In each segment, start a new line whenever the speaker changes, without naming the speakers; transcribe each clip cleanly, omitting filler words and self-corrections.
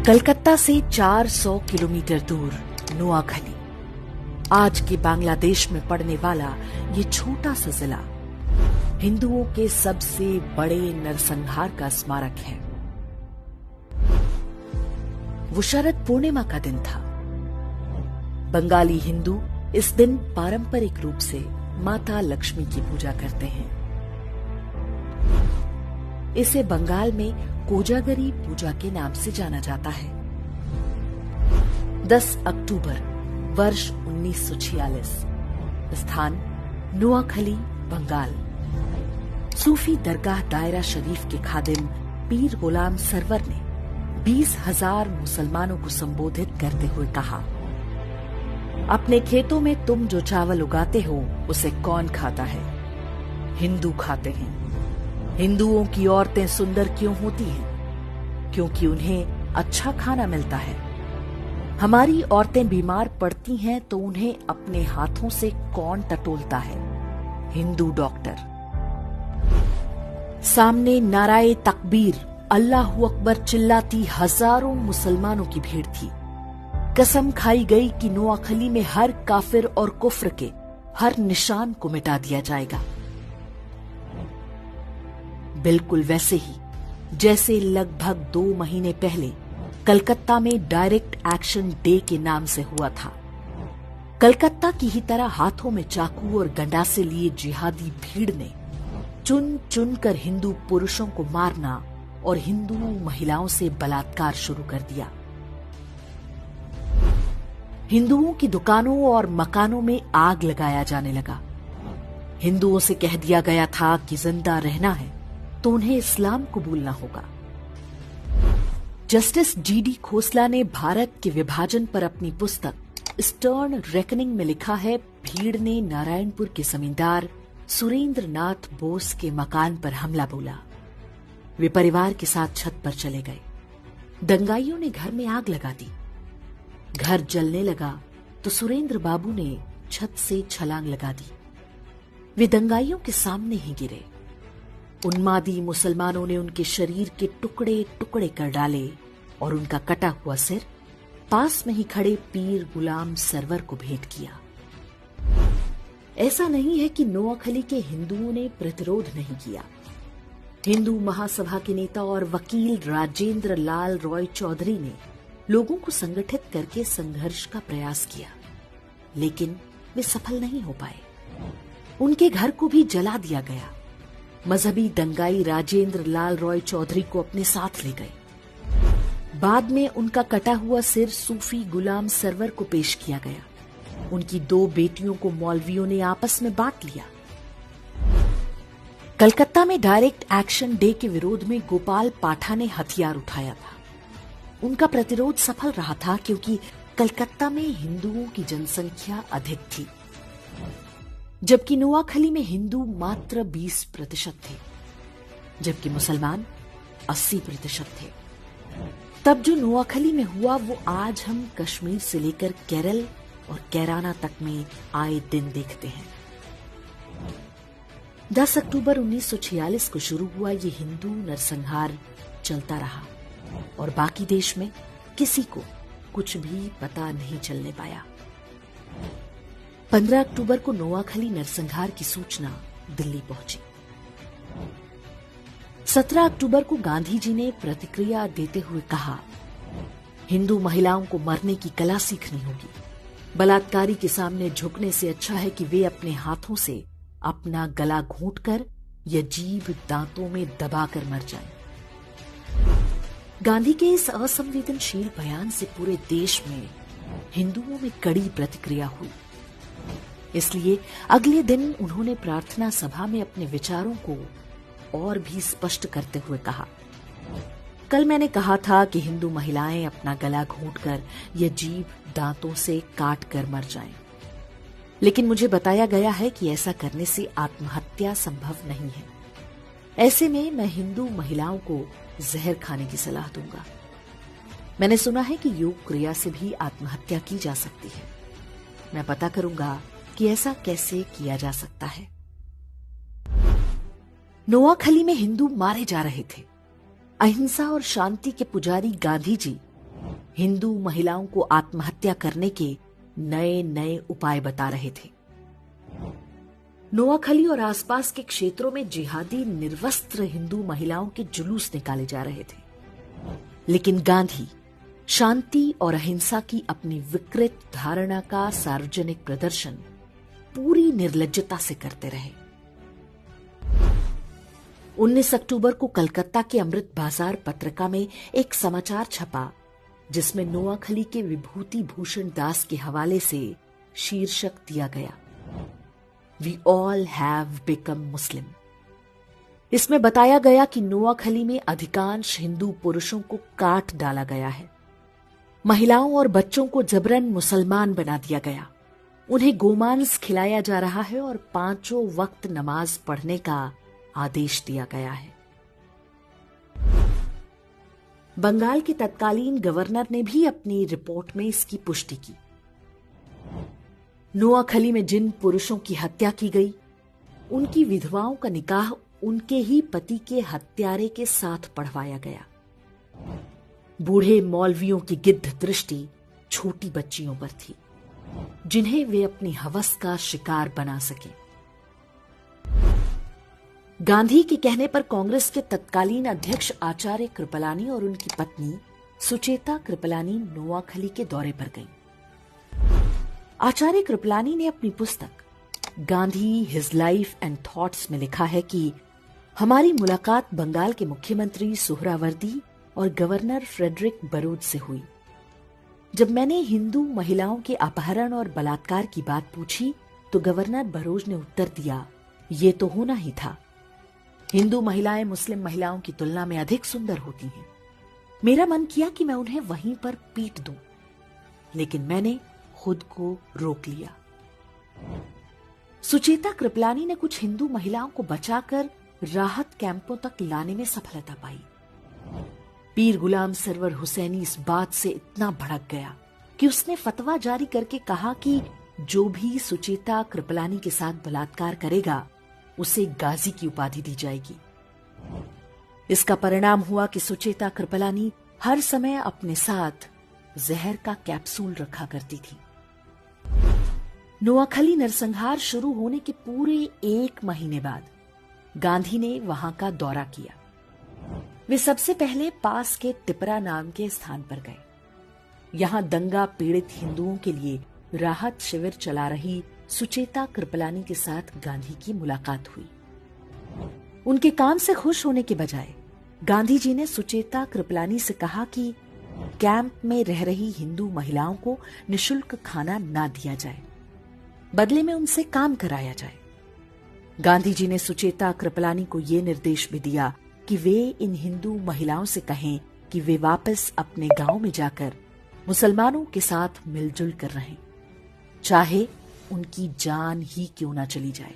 कलकत्ता से 400 किलोमीटर दूर नोआखली, आज के बांग्लादेश में पड़ने वाला ये छोटा सा जिला हिंदुओं के सबसे बड़े नरसंहार का स्मारक है। वो शरद पूर्णिमा का दिन था। बंगाली हिंदू इस दिन पारंपरिक रूप से माता लक्ष्मी की पूजा करते हैं। इसे बंगाल में कोजागरी पूजा के नाम से जाना जाता है। 10 अक्टूबर वर्ष 1946, स्थान नोआखली, बंगाल। सूफी दरगाह दायरा शरीफ के खादिम पीर गुलाम सरवर ने 20,000 मुसलमानों को संबोधित करते हुए कहा, अपने खेतों में तुम जो चावल उगाते हो उसे कौन खाता है? हिंदू खाते हैं। हिंदुओं की औरतें सुंदर क्यों होती हैं? क्योंकि उन्हें अच्छा खाना मिलता है। हमारी औरतें बीमार पड़ती हैं तो उन्हें अपने हाथों से कौन टटोलता है? हिंदू डॉक्टर। सामने नाराए तकबीर, अल्लाहू अकबर चिल्लाती हजारों मुसलमानों की भीड़ थी। कसम खाई गई कि नोआखली में हर काफिर और कुफ्र के हर निशान को मिटा दिया जाएगा। बिल्कुल वैसे ही जैसे लगभग 2 महीने पहले कलकत्ता में डायरेक्ट एक्शन डे के नाम से हुआ था। कलकत्ता की ही तरह हाथों में चाकू और गंडासे लिए जिहादी भीड़ ने चुन चुन कर हिंदू पुरुषों को मारना और हिंदू महिलाओं से बलात्कार शुरू कर दिया। हिंदुओं की दुकानों और मकानों में आग लगाया जाने लगा। हिंदुओं से कह दिया गया था कि जिंदा रहना है तो उन्हें इस्लाम कबूलना होगा। जस्टिस जीडी खोसला ने भारत के विभाजन पर अपनी पुस्तक स्टर्न रेकनिंग में लिखा है, भीड़ ने नारायणपुर के जमींदार सुरेंद्र नाथ बोस के मकान पर हमला बोला। वे परिवार के साथ छत पर चले गए। दंगाइयों ने घर में आग लगा दी। घर जलने लगा तो सुरेंद्र बाबू ने छत से छलांग लगा दी। वे दंगाइयों के सामने ही गिरे। उन्मादी मुसलमानों ने उनके शरीर के टुकड़े टुकड़े कर डाले और उनका कटा हुआ सिर पास में ही खड़े पीर गुलाम सरवर को भेंट किया। ऐसा नहीं है कि नोआखली के हिंदुओं ने प्रतिरोध नहीं किया। हिंदू महासभा के नेता और वकील राजेंद्र लाल रॉय चौधरी ने लोगों को संगठित करके संघर्ष का प्रयास किया, लेकिन वे सफल नहीं हो पाए। उनके घर को भी जला दिया गया। मजहबी दंगाई राजेंद्र लाल रॉय चौधरी को अपने साथ ले गए। बाद में उनका कटा हुआ सिर सूफी गुलाम सरवर को पेश किया गया। उनकी 2 बेटियों को मौलवियों ने आपस में बांट लिया। कलकत्ता में डायरेक्ट एक्शन डे के विरोध में गोपाल पाठा ने हथियार उठाया था। उनका प्रतिरोध सफल रहा था क्योंकि कलकत्ता में हिंदुओं की जनसंख्या अधिक थी, जबकि नोआखली में हिंदू मात्र 20% थे, जबकि मुसलमान 80% थे। तब जो नोआखली में हुआ वो आज हम कश्मीर से लेकर केरल और कैराना तक में आए दिन देखते हैं। 10 अक्टूबर 1946 को शुरू हुआ ये हिंदू नरसंहार चलता रहा और बाकी देश में किसी को कुछ भी पता नहीं चलने पाया। 15 अक्टूबर को नोआखली नरसंहार की सूचना दिल्ली पहुंची। 17 अक्टूबर को गांधी जी ने प्रतिक्रिया देते हुए कहा, हिंदू महिलाओं को मरने की कला सीखनी होगी। बलात्कारी के सामने झुकने से अच्छा है कि वे अपने हाथों से अपना गला घोंटकर या जीभ दांतों में दबाकर मर जाएं। गांधी के इस असंवेदनशील बयान से पूरे देश में हिंदुओं में कड़ी प्रतिक्रिया हुई। इसलिए अगले दिन उन्होंने प्रार्थना सभा में अपने विचारों को और भी स्पष्ट करते हुए कहा, कल मैंने कहा था कि हिंदू महिलाएं अपना गला घोंटकर या जीभ दांतों से काट कर मर जाएं, लेकिन मुझे बताया गया है कि ऐसा करने से आत्महत्या संभव नहीं है। ऐसे में मैं हिंदू महिलाओं को जहर खाने की सलाह दूंगा। मैंने सुना है कि योग क्रिया से भी आत्महत्या की जा सकती है। मैं पता करूंगा कि ऐसा कैसे किया जा सकता है। नोआखली में हिंदू मारे जा रहे थे। अहिंसा और शांति के पुजारी गांधी जी हिंदू महिलाओं को आत्महत्या करने के नए नए उपाय बता रहे थे। नोआखली और आसपास के क्षेत्रों में जिहादी निर्वस्त्र हिंदू महिलाओं के जुलूस निकाले जा रहे थे, लेकिन गांधी शांति और अहिंसा की अपनी विकृत धारणा का सार्वजनिक प्रदर्शन पूरी निर्लज्जता से करते रहे। 19 अक्टूबर को कलकत्ता के अमृत बाजार पत्रिका में एक समाचार छपा जिसमें नोआखली के विभूति भूषण दास के हवाले से शीर्षक दिया गया, वी ऑल हैव बिकम मुस्लिम। इसमें बताया गया कि नोआखली में अधिकांश हिंदू पुरुषों को काट डाला गया है, महिलाओं और बच्चों को जबरन मुसलमान बना दिया गया, उन्हें गोमांस खिलाया जा रहा है और 5 वक्त नमाज पढ़ने का आदेश दिया गया है। बंगाल के तत्कालीन गवर्नर ने भी अपनी रिपोर्ट में इसकी पुष्टि की। नोआखली में जिन पुरुषों की हत्या की गई, उनकी विधवाओं का निकाह उनके ही पति के हत्यारे के साथ पढ़वाया गया। बूढ़े मौलवियों की गिद्ध दृष्टि छोटी बच्चियों पर थी, जिन्हें वे अपनी हवस का शिकार बना सके। गांधी के कहने पर कांग्रेस के तत्कालीन अध्यक्ष आचार्य कृपलानी और उनकी पत्नी सुचेता कृपलानी नोआखली के दौरे पर गईं। आचार्य कृपलानी ने अपनी पुस्तक Gandhi his life and thoughts में लिखा है कि हमारी मुलाकात बंगाल के मुख्यमंत्री सुहरावर्दी और गवर्नर फ्रेडरिक बरूच से हुई। जब मैंने हिंदू महिलाओं के अपहरण और बलात्कार की बात पूछी तो गवर्नर बरूच ने उत्तर दिया, ये तो होना ही था। हिंदू महिलाएं मुस्लिम महिलाओं की तुलना में अधिक सुंदर होती हैं। मेरा मन किया कि मैं उन्हें वहीं पर पीट दूं, लेकिन मैंने खुद को रोक लिया। सुचेता कृपलानी ने कुछ हिंदू महिलाओं को बचाकर राहत कैंपों तक लाने में सफलता पाई। पीर गुलाम सरवर हुसैनी इस बात से इतना भड़क गया कि उसने फतवा जारी करके कहा कि जो भी सुचेता कृपलानी के साथ बलात्कार करेगा उसे गाजी की उपाधि दी जाएगी। इसका परिणाम हुआ कि सुचेता कृपलानी हर समय अपने साथ जहर का कैप्सूल रखा करती थी। नोआखली नरसंहार शुरू होने के पूरे 1 महीने बाद गांधी ने वहां का दौरा किया। वे सबसे पहले पास के टिपरा नाम के स्थान पर गए। यहां दंगा पीड़ित हिंदुओं के लिए राहत शिविर चला रही सुचेता कृपलानी के साथ गांधी की मुलाकात हुई। उनके काम से खुश होने के बजाय गांधी जी ने सुचेता कृपलानी से कहा कि कैंप में रह रही हिंदू महिलाओं को निशुल्क खाना ना दिया जाए, बदले में उनसे काम कराया जाए। गांधी जी ने सुचेता कृपलानी को यह निर्देश भी दिया कि वे इन हिंदू महिलाओं से कहें कि वे वापस अपने गांव में जाकर मुसलमानों के साथ मिलजुल कर रहें, चाहे उनकी जान ही क्यों ना चली जाए।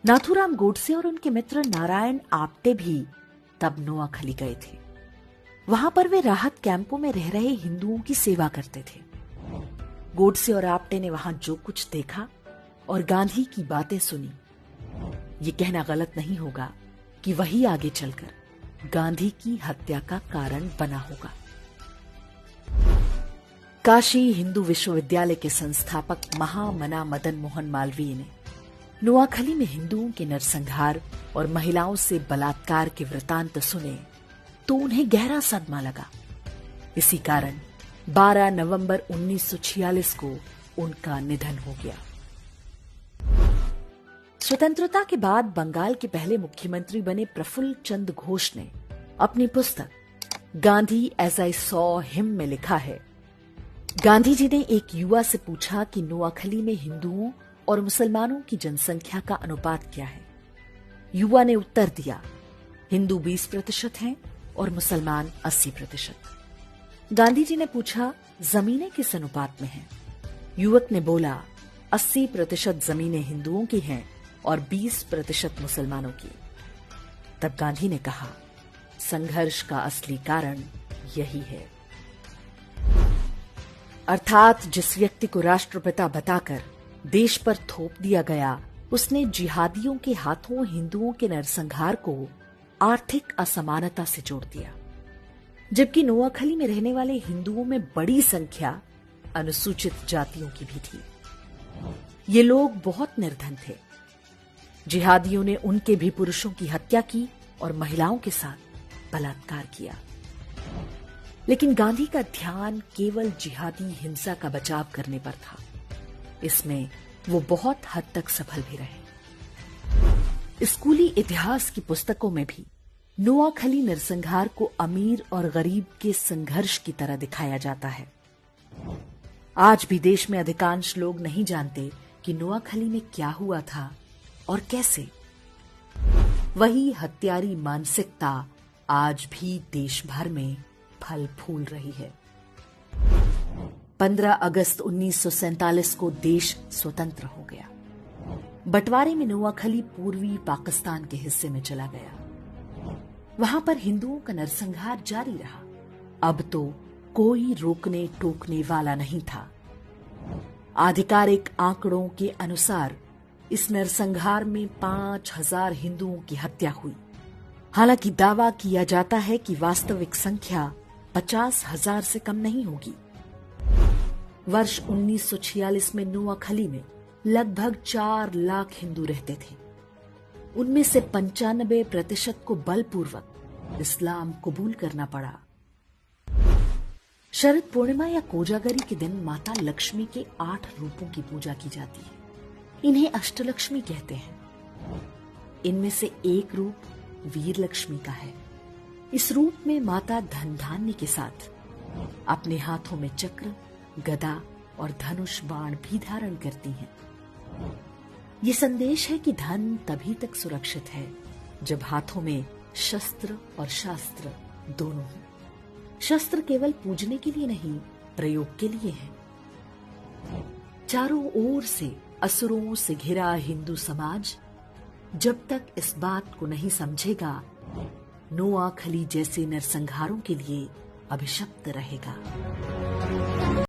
नाथूराम गोडसे और उनके मित्र नारायण आप्टे भी तब नोआखली गए थे। वहां पर वे राहत कैंपों में रह रहे हिंदुओं की सेवा करते थे। गोडसे और आप्टे ने वहां जो कुछ देखा और गांधी की बातें सुनी, ये कहना गलत नहीं होगा कि वही आगे चलकर गांधी की हत्या का कारण बना होगा। काशी हिंदू विश्वविद्यालय के संस्थापक महामना मदन मोहन मालवीय ने नोआखली में हिंदुओं के नरसंहार और महिलाओं से बलात्कार के वृतांत सुने तो उन्हें गहरा सदमा लगा। इसी कारण 12 नवंबर 1946 को उनका निधन हो गया। स्वतंत्रता के बाद बंगाल के पहले मुख्यमंत्री बने प्रफुल्ल चंद्र घोष ने अपनी पुस्तक Gandhi as I saw him में लिखा है, गांधी जी ने एक युवा से पूछा कि नोआखली में हिंदुओं और मुसलमानों की जनसंख्या का अनुपात क्या है। युवा ने उत्तर दिया, हिंदू 20% हैं और मुसलमान 80%। गांधी जी ने पूछा, जमीनें किस अनुपात में हैं? युवक ने बोला, 80% जमीनें हिंदुओं की हैं और 20% मुसलमानों की। तब गांधी ने कहा, संघर्ष का असली कारण यही है। अर्थात जिस व्यक्ति को राष्ट्रपिता बताकर देश पर थोप दिया गया, उसने जिहादियों के हाथों हिंदुओं के नरसंहार को आर्थिक असमानता से जोड़ दिया। जबकि नोआखली में रहने वाले हिंदुओं में बड़ी संख्या अनुसूचित जातियों की भी थी। ये लोग बहुत निर्धन थे। जिहादियों ने उनके भी पुरुषों की हत्या की और महिलाओं के साथ बलात्कार किया। लेकिन गांधी का ध्यान केवल जिहादी हिंसा का बचाव करने पर था। इसमें वो बहुत हद तक सफल भी रहे। स्कूली इतिहास की पुस्तकों में भी नोआखली नरसंहार को अमीर और गरीब के संघर्ष की तरह दिखाया जाता है। आज भी देश में अधिकांश लोग नहीं जानते कि नोआखली में क्या हुआ था और कैसे। वही हत्यारी मानसिकता आज भी देश भर में फल फूल रही है। 15 अगस्त 1947 को देश स्वतंत्र हो गया। बंटवारे में नोआखली पूर्वी पाकिस्तान के हिस्से में चला गया। वहां पर हिंदुओं का नरसंहार जारी रहा। अब तो कोई रोकने टोकने वाला नहीं था। आधिकारिक आंकड़ों के अनुसार इस नरसंहार में 5000 हिंदुओं की हत्या हुई। हालांकि दावा किया जाता है कि वास्तविक संख्या 50,000 से कम नहीं होगी। वर्ष 1946 में नोआखली में लगभग 4 लाख हिंदू रहते थे। उनमें से 95% को बलपूर्वक इस्लाम कबूल करना पड़ा। शरद पूर्णिमा या कोजागरी के दिन माता लक्ष्मी के 8 रूपों की पूजा की जाती है। इन्हें अष्टलक्ष्मी कहते हैं। इनमें से एक रूप वीर लक्ष्मी का है। इस रूप में माता धन धान्य के साथ अपने हाथों में चक्र, गदा और धनुष बाण भी धारण करती हैं। ये संदेश है कि धन तभी तक सुरक्षित है जब हाथों में शस्त्र और शास्त्र दोनों हों। शस्त्र केवल पूजने के लिए नहीं, प्रयोग के लिए है। चारों ओर से असुरों से घिरा हिंदू समाज जब तक इस बात को नहीं समझेगा, नोआखली जैसे नरसंहारों के लिए अभिशप्त रहेगा।